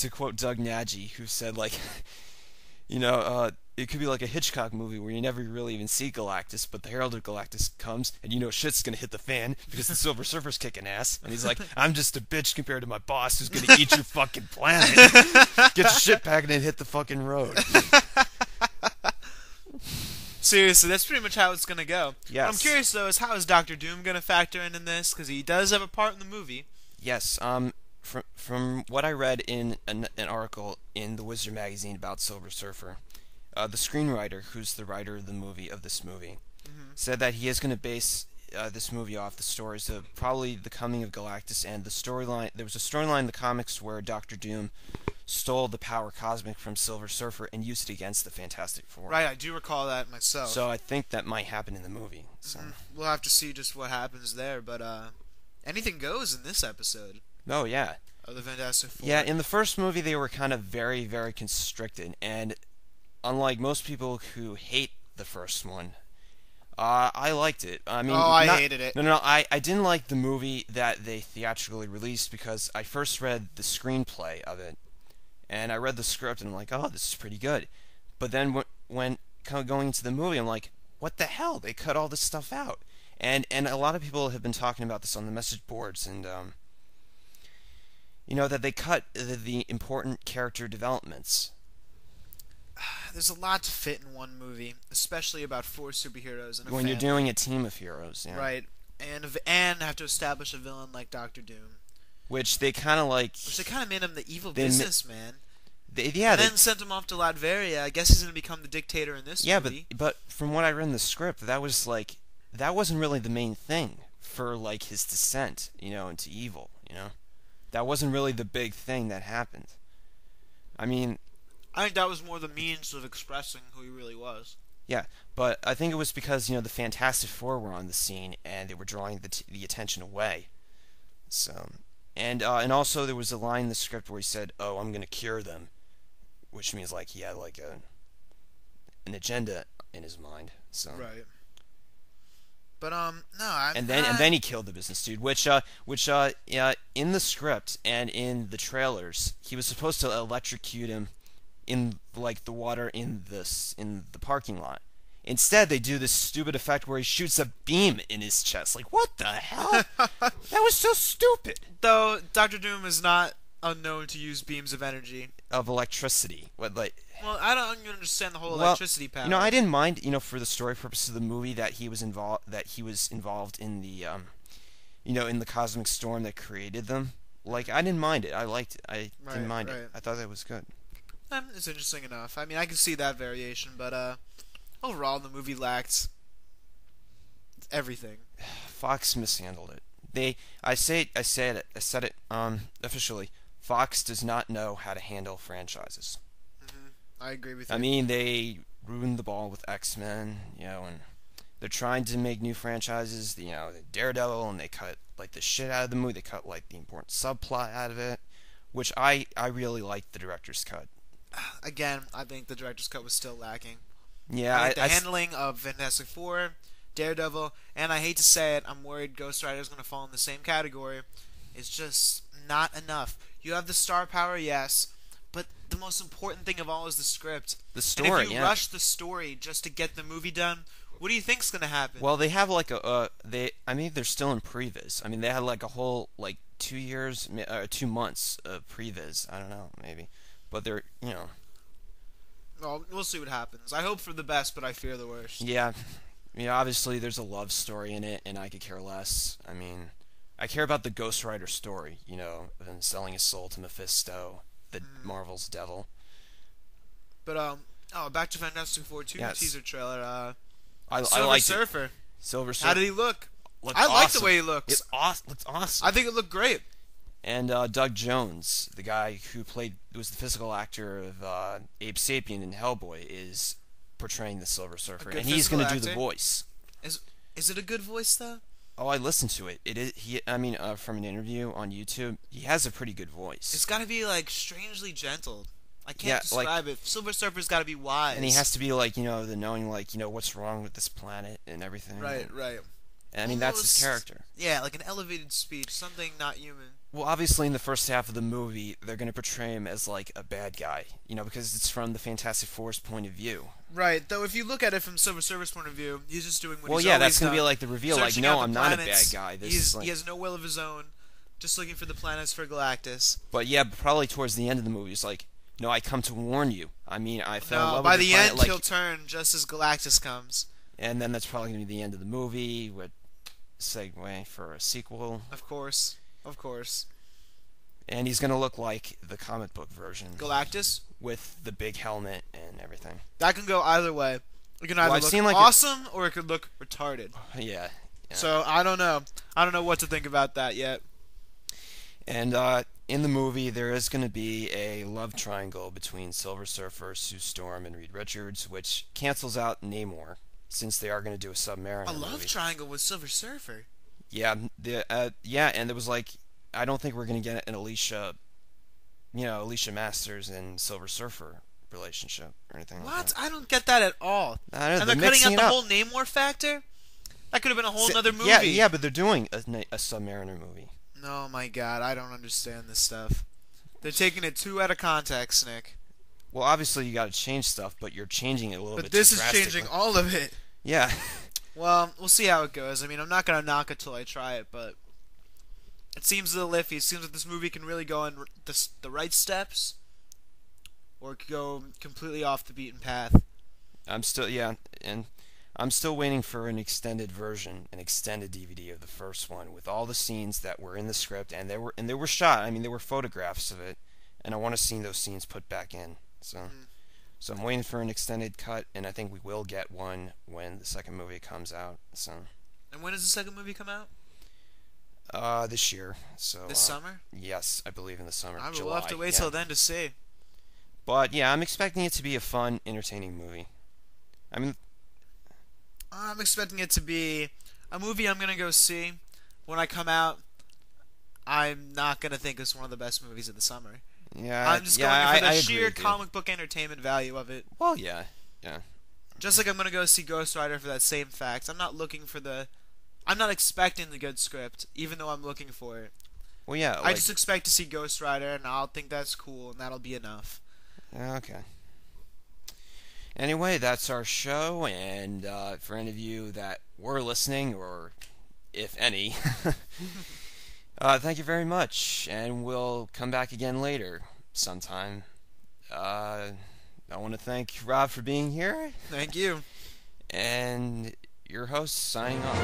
to quote Doug Nagy, who said, like, it could be like a Hitchcock movie where you never really even see Galactus, but the Herald of Galactus comes, and shit's gonna hit the fan because the Silver Surfer's kicking ass, and he's like, I'm just a bitch compared to my boss who's gonna eat your fucking planet. Get your shit packed and hit the fucking road. Seriously, that's pretty much how it's gonna go. Yes. What I'm curious though is how is Doctor Doom gonna factor in this, because he does have a part in the movie. Yes. From what I read in an article in the Wizard magazine about Silver Surfer, the screenwriter, who's the writer of this movie, said that he is going to base this movie off the stories of probably the coming of Galactus and the storyline. There was a storyline in the comics where Doctor Doom stole the power cosmic from Silver Surfer and used it against the Fantastic Four. Right, I do recall that myself. So I think that might happen in the movie. So we'll have to see just what happens there, but anything goes in this episode. Oh yeah. Of the Fantastic Four. Yeah, in the first movie they were kind of very, very constricted, and unlike most people who hate the first one, I liked it. I mean, I hated it. No, I didn't like the movie that they theatrically released because I first read the screenplay of it, and I read the script and I'm like, oh, this is pretty good. But then when going into the movie, I'm like, what the hell? They cut all this stuff out. And a lot of people have been talking about this on the message boards, and that they cut the important character developments. There's a lot to fit in one movie, especially about 4 superheroes and a when family. You're doing a team of heroes, yeah. Right, and have to establish a villain like Doctor Doom, which they kind of made him the evil businessman. Then sent him off to Latveria. I guess he's gonna become the dictator in this movie. Yeah, but from what I read in the script, that wasn't really the main thing for like his descent, into evil. That wasn't really the big thing that happened. I mean, I think that was more the means of expressing who he really was. Yeah, but I think it was because the Fantastic Four were on the scene and they were drawing the attention away. So, and also there was a line in the script where he said, "Oh, I'm gonna cure them," which means like he had like an agenda in his mind. So right. But no, and then he killed the business dude, which in the script and in the trailers, he was supposed to electrocute him in like the water in the parking lot. Instead, they do this stupid effect where he shoots a beam in his chest. Like, what the hell? That was so stupid. Though Doctor Doom is not unknown to use beams of energy. Of electricity. Well, I don't even understand the whole electricity power. I didn't mind, for the story purposes of the movie that he was involved in the in the cosmic storm that created them. Like, I didn't mind it. I liked it. I didn't mind it. I thought that was good. It's interesting enough. I mean, I can see that variation, but overall the movie lacked everything. Fox mishandled it. I said it officially. Fox does not know how to handle franchises. I agree with you. I mean, they ruined the ball with X-Men, and they're trying to make new franchises, Daredevil, and they cut like the shit out of the movie. They cut like the important subplot out of it, which I really liked the director's cut. Again, I think the director's cut was still lacking. Yeah, the handling of Fantastic Four, Daredevil, and I hate to say it, I'm worried Ghost Rider is going to fall in the same category. It's just not enough. You have the star power, yes, but the most important thing of all is the script. The story, and if you rush the story just to get the movie done, what do you think's going to happen? Well, they have like they're still in previs. I mean, they had like a whole 2 months of previs. I don't know, maybe. But they're, Well, we'll see what happens. I hope for the best, but I fear the worst. Yeah. Obviously there's a love story in it, and I could care less. I mean, I care about the Ghost Rider story, and selling his soul to Mephisto, the Marvel's devil. But, back to Fantastic Four 2, yes. Teaser trailer. Silver Surfer. Silver Surfer. How did he look? I like the way he looks. It looks awesome. I think it looked great. And Doug Jones, the guy who was the physical actor of Abe Sapien in Hellboy, is portraying the Silver Surfer, and he's going to do the voice. Is it a good voice though? Oh, I listened to it. It is. From an interview on YouTube, he has a pretty good voice. It's got to be like strangely gentle. I can't describe it. Silver Surfer's got to be wise, and he has to be like the knowing what's wrong with this planet and everything. Right. And, I mean, that's his character. Yeah, like an elevated speech, something not human. Well, obviously, in the first half of the movie, they're going to portray him as like a bad guy, because it's from the Fantastic Four's point of view. Right. Though, if you look at it from Silver Surfer's point of view, he's just doing what Well, he's yeah, always that's going to be done, like the reveal. Like, searching no, out the I'm not a planets. bad guy. He has no will of his own, just looking for the planets for Galactus. But yeah, probably towards the end of the movie, it's like, no, I come to warn you. I mean, I fell in love by with the your planet, end, like, he'll turn just as Galactus comes. and then that's probably going to be the end of the movie with segue for a sequel. Of course. And he's going to look like the comic book version. Galactus? With the big helmet and everything. That can go either way. It can either look like awesome or it could look retarded. Yeah. So, I don't know. I don't know what to think about that yet. And in the movie, there is going to be a love triangle between Silver Surfer, Sue Storm, and Reed Richards, which cancels out Namor, since they are going to do a Submariner movie. A love triangle with Silver Surfer? Yeah, and there was like, I don't think we're going to get an Alicia Masters and Silver Surfer relationship or anything like that. What? I don't get that at all. And they're cutting out the whole Namor factor? That could have been a whole other movie. Yeah, but they're doing a Submariner movie. Oh my god, I don't understand this stuff. They're taking it too out of context, Nick. Well, obviously you got to change stuff, but you're changing it a little bit. But this too is changing all of it. Yeah. Well, we'll see how it goes. I mean, I'm not gonna knock it till I try it, but it seems a little iffy. It seems like this movie can really go in the right steps, or it could go completely off the beaten path. I'm still waiting for an extended version, an extended DVD of the first one with all the scenes that were in the script, and they were shot. I mean, there were photographs of it, and I want to see those scenes put back in. So I'm waiting for an extended cut, and I think we will get one when the second movie comes out. So. And when does the second movie come out? This year. So. This summer? Yes, I believe in the summer. We'll have to wait till then to see. But yeah, I'm expecting it to be a fun, entertaining movie. I mean, I'm expecting it to be a movie I'm gonna go see. When I come out, I'm not gonna think it's one of the best movies of the summer. Yeah, I'm just going for the sheer comic book entertainment value of it. Well, yeah. Just like I'm gonna go see Ghost Rider for that same fact. I'm not expecting the good script, even though I'm looking for it. Well, yeah. I just expect to see Ghost Rider, and I'll think that's cool, and that'll be enough. Okay. Anyway, that's our show, and for any of you that were listening, or if any, thank you very much, and we'll come back again later sometime. I want to thank Rob for being here. Thank you. And your host signing off.